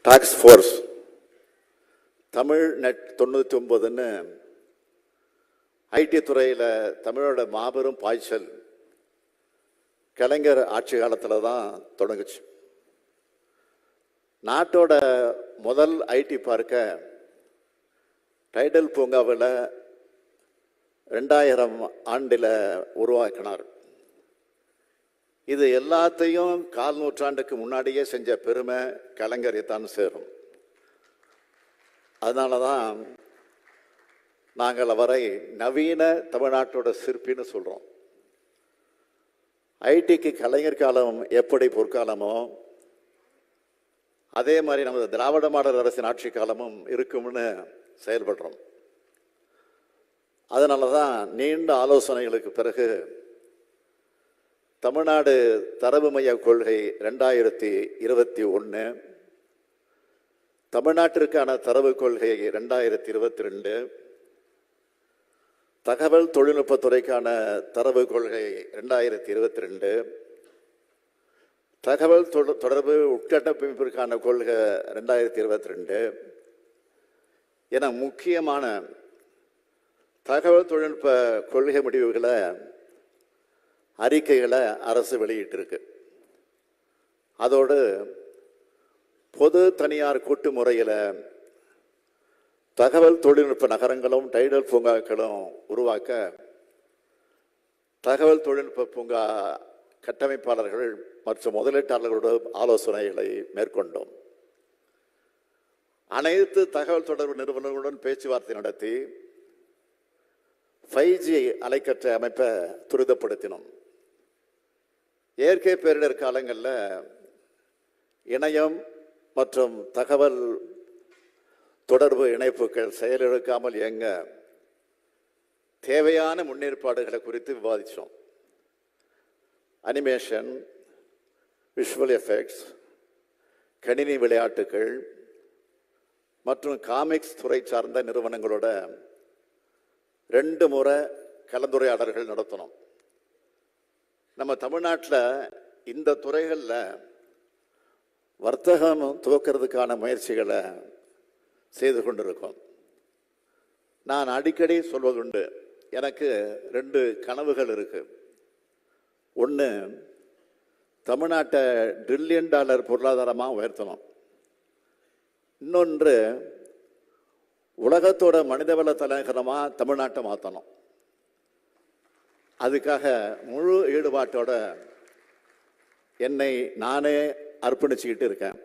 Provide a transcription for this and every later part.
Task force Tamil net 99ன்னு IT துறையில் தமிழோட மாபெரும் பாய்ச்சல் கலைஞர் ஆட்சி காலத்தில் தான் தொடங்குச்சு. நாட்டோட முதல் ஐடி பார்க்க டைடல் பூங்காவில் 2000 ஆண்டில் உருவாக்கினார். இது எல்லாத்தையும் 4 நூற்றாண்டுக்கு முன்னாடியே செஞ்ச பெருமை கலைஞரை தான் சேரும். அதனால தான் நாங்கள் அவரை நவீன தமிழ்நாட்டோட சிற்பின்னு சொல்கிறோம். ஐடிக்கு கலைஞர் காலம் எப்படி பொற்காலமோ அதே மாதிரி நமது திராவிட மாடல் அரசின் ஆட்சி காலமும் இருக்கும்னு செயல்படுறோம். அதனால தான் நீண்ட ஆலோசனைகளுக்கு பிறகு தமிழ்நாடு தரவு மைய கொள்கை 2021, தமிழ்நாட்டிற்கான தரவு கொள்கை 2022, தகவல் தொழில்நுட்பத்துறைக்கான தரவு கொள்கை 2022, தகவல் தொடர்பு உட்கட்டமைப்பிற்கான கொள்கை 2022 என முக்கியமான தகவல் தொழில்நுட்ப கொள்கை முடிவுகளை அறிக்கைகளை அரசு வெளியிட்டிருக்கு. அதோடு பொது தனியார் கூட்டு முறையில் தகவல் தொழில்நுட்ப நகரங்களும் டைடல் பூங்காக்களும் உருவாக்க தகவல் தொழில்நுட்ப பூங்கா கட்டமைப்பாளர்கள் மற்றும் முதலீட்டாளர்களோட ஆலோசனைகளை மேற்கொண்டோம். அனைத்து தகவல் தொடர்பு நிறுவனங்களுடன் பேச்சுவார்த்தை நடத்தி 5G அலைக்கற்றை அமைப்பை துரிதப்படுத்தினோம். இயற்கை பேரிடர் காலங்களில் இணையம் மற்றும் தகவல் தொடர்பு இணைப்புகள் செயலிழக்காமல் இயங்க தேவையான முன்னேற்பாடுகளை குறித்து விவாதித்தோம். அனிமேஷன், விஷுவல் எஃபெக்ட்ஸ், கணினி விளையாட்டுகள் மற்றும் காமிக்ஸ் துறை சார்ந்த நிறுவனங்களோட 2 முறை கலந்துரையாடல்கள் நடத்தணும். நம்ம தமிழ்நாட்டில் இந்த துறைகளில் வர்த்தகம் துவக்கிறதுக்கான முயற்சிகளை செய்து கொண்டிருக்கோம். நான் அடிக்கடி சொல்வதுண்டு, எனக்கு 2 கனவுகள் இருக்கு. ஒன்று, தமிழ்நாட்டை $1 டிரில்லியன் பொருளாதாரமாக உயர்த்தணும். இன்னொன்று, உலகத்தோட மனிதவள தலைநகரமாக தமிழ்நாட்டை மாற்றணும். அதுக்காக முழு ஈடுபாட்டோட என்னை நானே அர்ப்பணிச்சுக்கிட்டு இருக்கேன்.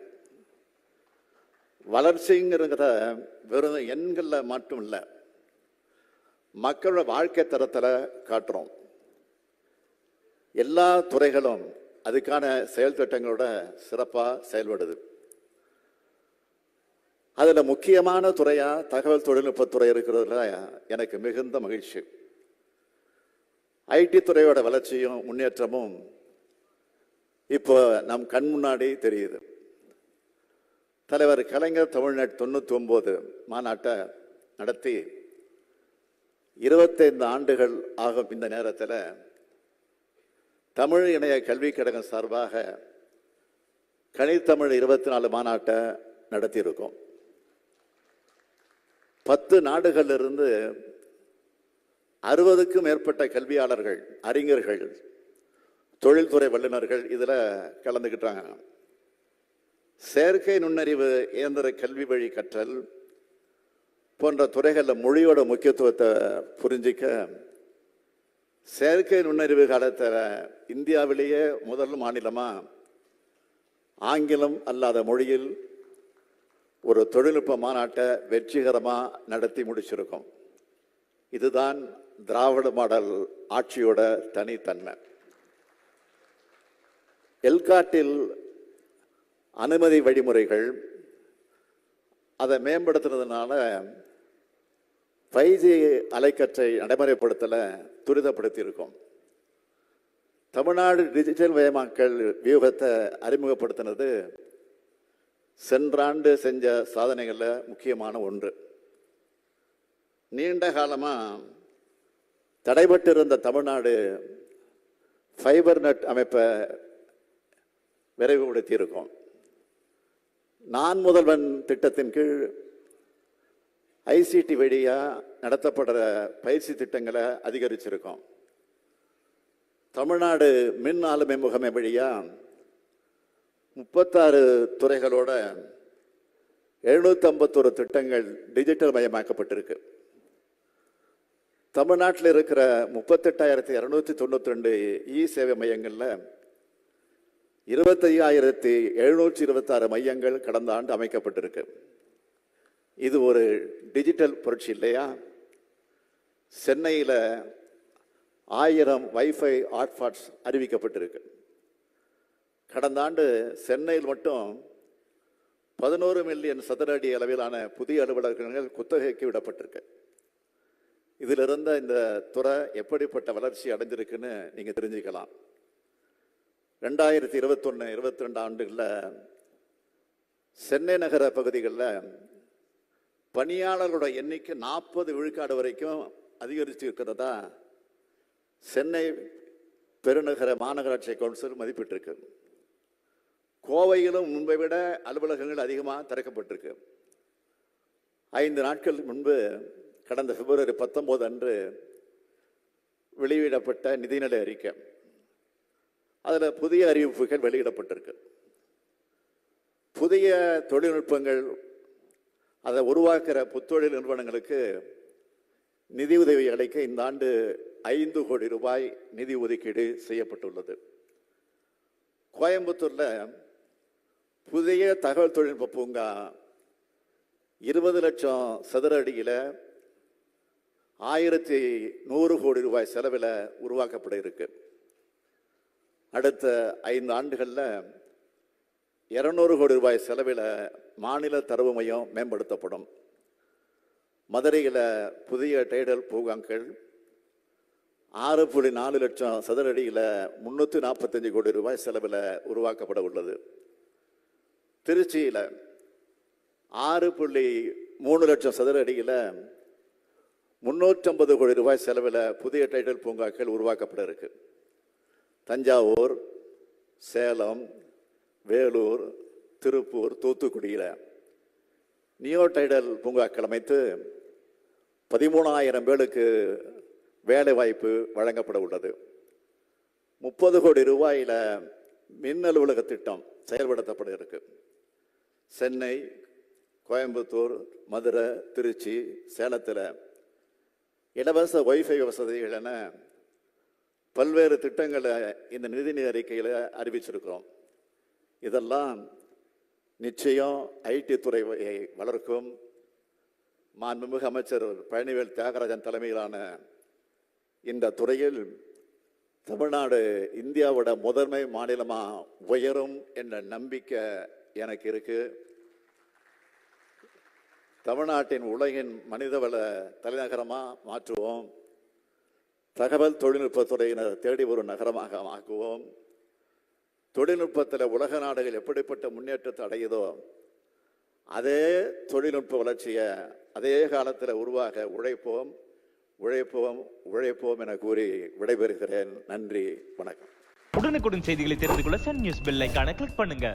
வளர்ச்சிங்கிறத வெறும் எண்களில் மட்டும் இல்லை, மக்களோட வாழ்க்கை தரத்தில் காட்டுறோம். எல்லா துறைகளும் அதுக்கான செயல் திட்டங்களோட சிறப்பாக செயல்படுது. அதில் முக்கியமான துறையாக தகவல் தொழில்நுட்பத்துறை இருக்கிறதுல எனக்கு மிகுந்த மகிழ்ச்சி. ஐடி துறையோட வளர்ச்சியும் முன்னேற்றமும் இப்போ நம் கண் முன்னாடி தெரியுது. தலைவர் கலைஞர் தமிழ்நெட் 99 மாநாட்டை நடத்தி 25 ஆண்டுகள் ஆகும். இந்த நேரத்தில் தமிழ் இணைய கல்விக் கழகம் சார்பாக கணித்தமிழ் 24 மாநாட்டை நடத்தியிருக்கோம். 10 நாடுகளிலிருந்து 60க்கும் மேற்பட்ட கல்வியாளர்கள், அறிஞர்கள், தொழில்துறை வல்லுநர்கள் இதில் கலந்துக்கிட்டாங்க. செயற்கை நுண்ணறிவு, இயந்திர கல்வி வழி கற்றல் போன்ற துறைகளில் மொழியோட முக்கியத்துவத்தை புரிஞ்சிக்க செயற்கை நுண்ணறிவு காலத்தில் இந்தியாவிலேயே முதல் மாநிலமாக ஆங்கிலம் அல்லாத மொழியில் ஒரு தொழில்நுட்ப மாநாட்டை வெற்றிகரமாக நடத்தி முடிச்சிருக்கோம். இதுதான் திராவிட மாடல் ஆட்சியோட தனித்தன்மை. எல்காட்டில் அனுமதி வழிமுறைகள் அதை மேம்படுத்துறதுனால 5G அலைக்கற்றை நடைமுறைப்படுத்தல துரிதப்படுத்தி இருக்கோம். தமிழ்நாடு டிஜிட்டல் மயமாக்கல் வியூகத்தை அறிமுகப்படுத்தினது சென்ற ஆண்டு செஞ்ச சாதனைகளில் முக்கியமான ஒன்று. நீண்ட காலமாக தடைபட்டிருந்த தமிழ்நாடு ஃபைபர் நெட் அமைப்பை விரைவுபடுத்தி இருக்கோம். நான் முதல்வன் திட்டத்தின் கீழ் ஐசிடி வழியா நடத்தப்படுற பயிற்சி திட்டங்களை அதிகரிச்சிருக்கோம். தமிழ்நாடு மின் ஆளுமை முகமை வழியா 36 துறைகளோட 751 திட்டங்கள் டிஜிட்டல் மயமாக்கப்பட்டிருக்கு. தமிழ்நாட்டில் இருக்கிற 38,292 சேவை மையங்கள்ல 25,726 மையங்கள் கடந்த ஆண்டு அமைக்கப்பட்டிருக்கு. இது ஒரு டிஜிட்டல் புரட்சி இல்லையா? சென்னையில் 1000 வைஃபை ஹாட்ஸ்பாட்ஸ் அறிவிக்கப்பட்டிருக்கு. கடந்த ஆண்டு சென்னையில் மட்டும் 11 மில்லியன் சதுர அடி அளவிலான புதிய அலுவலகங்கள் குத்தகைக்கு விடப்பட்டிருக்கு. இதில் இருந்த இந்த துறை எப்படிப்பட்ட வளர்ச்சி அடைஞ்சிருக்குன்னு நீங்க தெரிஞ்சுக்கலாம். 2021-22 ஆண்டுகளில் சென்னை நகர பகுதிகளில் பணியாளர்களோட எண்ணிக்கை 40 விழுக்காடு வரைக்கும் அதிகரித்து இருக்கிறதா சென்னை பெருநகர மாநகராட்சி கவுன்சில் மதிப்பிட்டிருக்கு. கோவையிலும் முன்பை விட அலுவலகங்கள் அதிகமாக திறக்கப்பட்டிருக்கு. 5 நாட்கள் முன்பு கடந்த பிப்ரவரி 19 அன்று வெளியிடப்பட்ட நிதிநிலை அறிக்கை, அதில் புதிய அறிவிப்புகள் வெளியிடப்பட்டிருக்கு. புதிய தொழில்நுட்பங்கள் அதை உருவாக்குற புத்தொழில் நிறுவனங்களுக்கு நிதியுதவி அளிக்க இந்த ஆண்டு 5 கோடி ரூபாய் நிதி ஒதுக்கீடு செய்யப்பட்டுள்ளது. கோயம்புத்தூர்ல புதிய தகவல் தொழில்நுட்ப பூங்கா 20 லட்சம் சதுர அடியில் 1100 கோடி ரூபாய் செலவில் உருவாக்கப்பட இருக்கு. அடுத்த 5 ஆண்டுகளில் 200 கோடி ரூபாய் செலவில் மாநில தரவு மையம் மேம்படுத்தப்படும். மதுரையில் புதிய டைடல் பூங்காக்கள் 6.4 லட்சம் சதுர அடியில் 345 கோடி ரூபாய் செலவில் உருவாக்கப்பட உள்ளது. திருச்சியில் 6.3 லட்சம் சதுர அடியில் 350 கோடி ரூபாய் செலவில் புதிய டைடல் பூங்காக்கள் உருவாக்கப்பட இருக்கு. தஞ்சாவூர், சேலம், வேலூர், திருப்பூர், தூத்துக்குடியில் நியோ டைடல் பூங்காக்கள் அமைத்து 13,000 பேருக்கு வேலை வாய்ப்பு வழங்கப்பட உள்ளது. 30 கோடி ரூபாயில் மின் அலுவலக திட்டம் செயல்படுத்தப்பட இருக்கு. சென்னை, கோயம்புத்தூர், மதுரை, திருச்சி, சேலத்தில் இலவச வைஃபை வசதிகள் என பல்வேறு திட்டங்களை இந்த நிதிநிலை அறிக்கையில் அறிவிச்சிருக்கிறோம். இதெல்லாம் நிச்சயம் ஐடி துறையை வளர்க்கும். மாண்புமிகு அமைச்சர் பழனிவேல் தியாகராஜன் தலைமையிலான இந்த துறையில் தமிழ்நாடு இந்தியாவோட முதன்மை மாநிலமா உயரும் என்ற நம்பிக்கை எனக்கு இருக்கு. தமிழ்நாட்டின் உலகின் மனிதவள தலைநகரமா மாற்றுவோம். தகவல் தொழில்நுட்பத்துறையினர் தேடி ஒரு நகரமாக ஆக்குவோம். தொழில்நுட்பத்தில் உலக நாடுகள் எப்படிப்பட்ட முன்னேற்றத்தை அடையுதோ அதே தொழில்நுட்ப வளர்ச்சியை அதே காலத்தில் உருவாக உழைப்போம் உழைப்போம் உழைப்போம் என கூறி விடைபெறுகிறேன். நன்றி, வணக்கம். உடனுக்குடன் செய்திகளை தெரிந்து கொள்ள சன் நியூஸ் பெல் ஐகானை கிளிக் பண்ணுங்க.